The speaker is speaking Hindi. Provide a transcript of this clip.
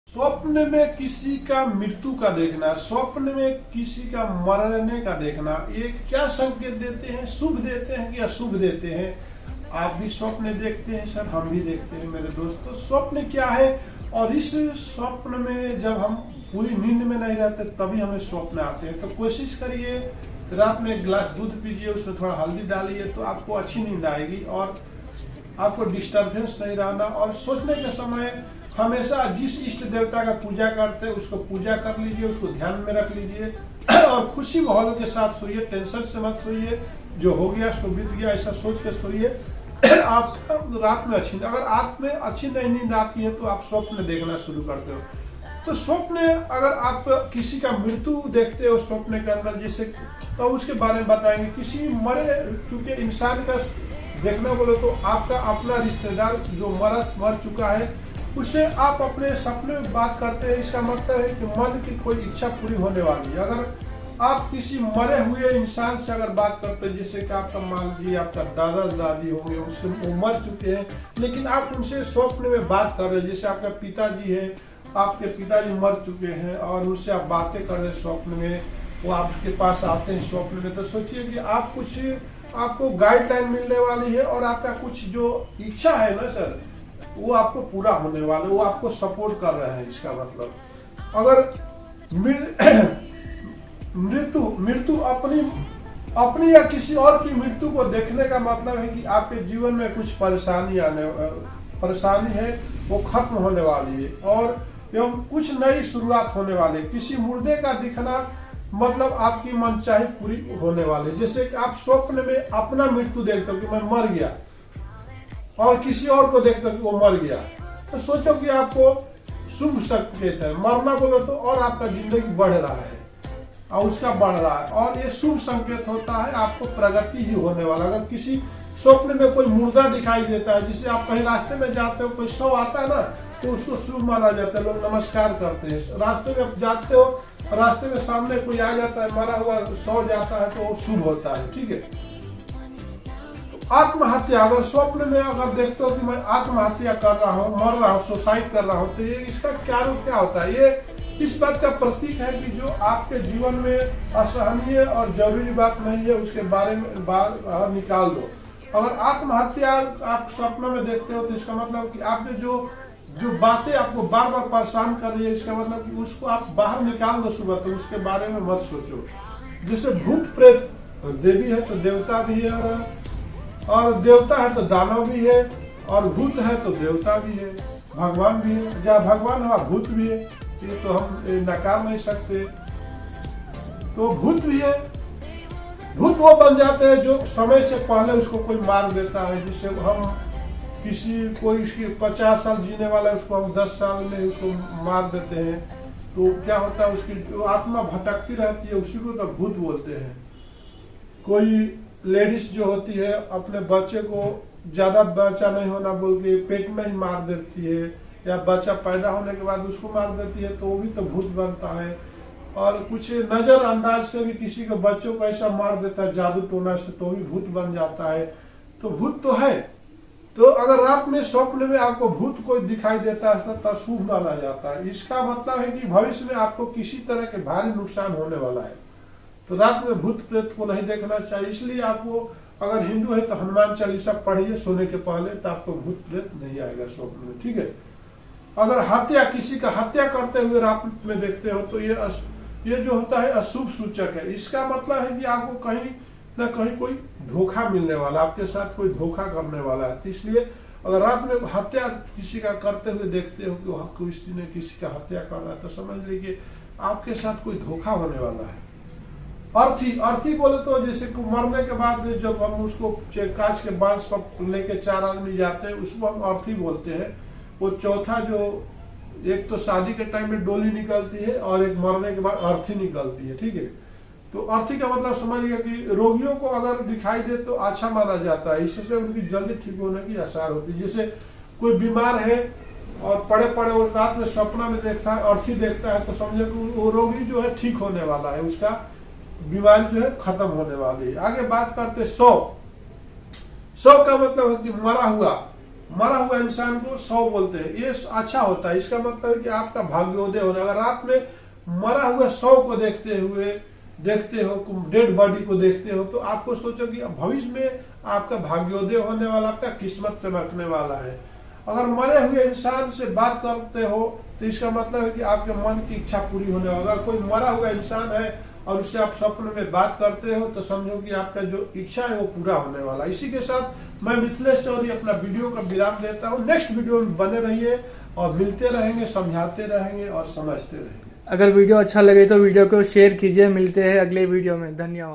स्वप्न में किसी का मृत्यु का देखना, स्वप्न में किसी का मरने का देखना, ये क्या संकेत देते हैं? शुभ देते हैं कि अशुभ देते हैं? आप भी स्वप्न देखते हैं सर, हम भी देखते हैं मेरे दोस्तों। स्वप्न क्या है और इस स्वप्न में जब हम पूरी नींद में नहीं रहते तभी हमें स्वप्न आते हैं। तो कोशिश करिए रात में एक गिलास दूध पीजिए, उसमें थोड़ा हल्दी डालिए तो आपको अच्छी नींद आएगी और आपको डिस्टर्बेंस नहीं रहना। और सोचने के समय हमेशा जिस इष्ट देवता का पूजा करते हैं उसको पूजा कर लीजिए, उसको ध्यान में रख लीजिए और खुशी माहौल के साथ सोइए, टेंशन से मत सोइए। जो हो गया सो बीत गया ऐसा सोच के सोइए। आप रात में अगर रात में अच्छी नहीं नींद आती है तो आप स्वप्न देखना शुरू करते हो। तो स्वप्न अगर आप किसी का मृत्यु देखते हो स्वप्न के अंदर जैसे, तो उसके बारे में बताएंगे। किसी मरे चुके इंसान का देखना बोले तो आपका अपना रिश्तेदार जो मर चुका है उससे आप अपने सपने में बात करते हैं, इसका मतलब है कि मन की कोई इच्छा पूरी होने वाली है। अगर आप किसी मरे हुए इंसान से अगर बात करते हैं, जैसे कि आपका मान लीजिए आपका दादा दादी होंगे, उससे वो मर चुके हैं लेकिन आप उनसे स्वप्न में बात कर रहे हैं, जैसे आपका पिताजी है, आपके पिताजी मर चुके हैं और उनसे आप बातें कर रहे हैं स्वप्न में, वो आपके पास आते हैं स्वप्न में, तो सोचिए कि आप कुछ आपको गाइडलाइन मिलने वाली है और आपका कुछ जो इच्छा है ना सर वो आपको पूरा होने वाला है, वो आपको सपोर्ट कर रहे हैं। इसका मतलब अगर मृत्यु अपनी या किसी और की मृत्यु को देखने का मतलब है कि आपके जीवन में कुछ परेशानी है वो खत्म होने वाली है और एवं कुछ नई शुरुआत होने वाली है। किसी मुर्दे का दिखना मतलब आपकी मनचाही पूरी होने वाली है। जैसे कि आप स्वप्न में अपना मृत्यु देखते हो कि मैं मर गया और किसी और को देखते हो कि वो मर गया, तो सोचो कि आपको शुभ संकेत है। मरना बोलो तो और आपका जिंदगी बढ़ रहा है और उसका बढ़ रहा है और ये शुभ संकेत होता है, आपको प्रगति ही होने वाला। अगर किसी स्वप्न में कोई मुर्दा दिखाई देता है, जिसे आप कहीं रास्ते में जाते हो कोई शव आता है ना तो उसको शुभ माना जाता है, लोग नमस्कार करते हैं। रास्ते में जाते हो, रास्ते में सामने कोई आ जाता है, मरा हुआ शव जाता है तो वो शुभ होता है, ठीक है। आत्महत्या अगर स्वप्न में अगर देखते हो कि मैं आत्महत्या कर रहा हूँ, मर रहा हूँ, सुसाइड कर रहा हूँ, तो ये इसका क्या रूप क्या होता है? ये इस बात का प्रतीक है कि जो आपके जीवन में असहनीय और जरूरी बात नहीं है उसके बारे में बाहर निकाल दो। अगर आत्महत्या आप स्वप्न में देखते हो तो इसका मतलब कि आपने जो बातें आपको बार बार परेशान कर रही है, इसका मतलब कि उसको आप बाहर निकाल दो सुबह, तो उसके बारे में मत सोचो। जैसे भूत प्रेत, देवी है तो देवता भी है और देवता है तो दानव भी है और भूत है तो देवता भी है, भगवान भी है। जहाँ भगवान है भूत भी है, ये तो हम नकार नहीं सकते। तो भूत भी है, भूत वो बन जाते हैं जो समय से पहले उसको कोई मार देता है। जिससे हम कोई 50 साल जीने वाला है उसको हम 10 साल में उसको मार देते हैं, तो क्या होता है उसकी जो आत्मा भटकती रहती है उसी को तो भूत बोलते हैं। कोई लेडीज जो होती है अपने बच्चे को ज्यादा बच्चा नहीं होना बोल के पेट में ही मार देती है, या बच्चा पैदा होने के बाद उसको मार देती है, तो वो भी तो भूत बनता है। और कुछ नजरअंदाज से भी किसी के बच्चों को ऐसा मार देता है जादू टोना से, तो भी भूत बन जाता है। तो भूत तो है। तो अगर रात में स्वप्न में आपको भूत कोई दिखाई देता है तो शुभ माना जाता है। इसका मतलब है कि भविष्य में आपको किसी तरह के भारी नुकसान होने वाला है। तो रात में भूत प्रेत को नहीं देखना चाहिए। इसलिए आपको अगर हिंदू है तो हनुमान चालीसा पढ़िए सोने के पहले, तो आपको भूत प्रेत नहीं आएगा स्वप्न में, ठीक है। अगर किसी का हत्या करते हुए रात में देखते हो तो ये जो होता है अशुभ सूचक है। इसका मतलब है कि आपको कहीं ना कहीं कोई धोखा मिलने वाला, आपके साथ कोई धोखा करने वाला है। तो इसलिए अगर रात में हत्या किसी का करते हुए देखते हो कि किसी ने किसी का हत्या कर रहा है, तो समझ लीजिए आपके साथ कोई धोखा होने वाला है। अर्थी बोले तो जैसे मरने के बाद जब हम उसको कांच के बांस पर लेके 4 आदमी जाते हैं उसको हम अर्थी बोलते हैं। वो चौथा जो एक तो शादी के टाइम में डोली निकलती है और एक मरने के बाद अर्थी निकलती है, ठीक है। तो अर्थी का मतलब समझिए कि रोगियों को अगर दिखाई दे तो अच्छा माना जाता है, इससे उनकी जल्दी ठीक होने की आसार होती है। जैसे कोई बीमार है और पड़े वो रात में सपना में देखता है, अर्थी देखता है, तो समझे कि वो रोगी जो है ठीक होने वाला है, उसका बीमारी जो है खत्म होने वाली है। आगे बात करते शव का मतलब है कि मरा हुआ मरा हुआ इंसान को 100 बोलते हैं, ये अच्छा होता है। इसका मतलब है कि आपका भाग्योदय होना। अगर आप में मरा हुआ 100 को देखते हो, डेड बॉडी को देखते हो, तो आपको सोचो कि भविष्य में आपका भाग्योदय होने वाला, आपका किस्मत चमकने वाला है। अगर मरे हुए इंसान से बात करते हो तो इसका मतलब है कि आपके मन की इच्छा पूरी होने वाली। अगर कोई मरा हुआ इंसान है और उससे आप स्वप्न में बात करते हो तो समझो कि आपका जो इच्छा है वो पूरा होने वाला। इसी के साथ मैं मिथिलेश चौधरी अपना वीडियो का विराम देता हूँ। नेक्स्ट वीडियो में बने रहिए और मिलते रहेंगे, समझाते रहेंगे और समझते रहेंगे। अगर वीडियो अच्छा लगे तो वीडियो को शेयर कीजिए। मिलते हैं अगले वीडियो में। धन्यवाद।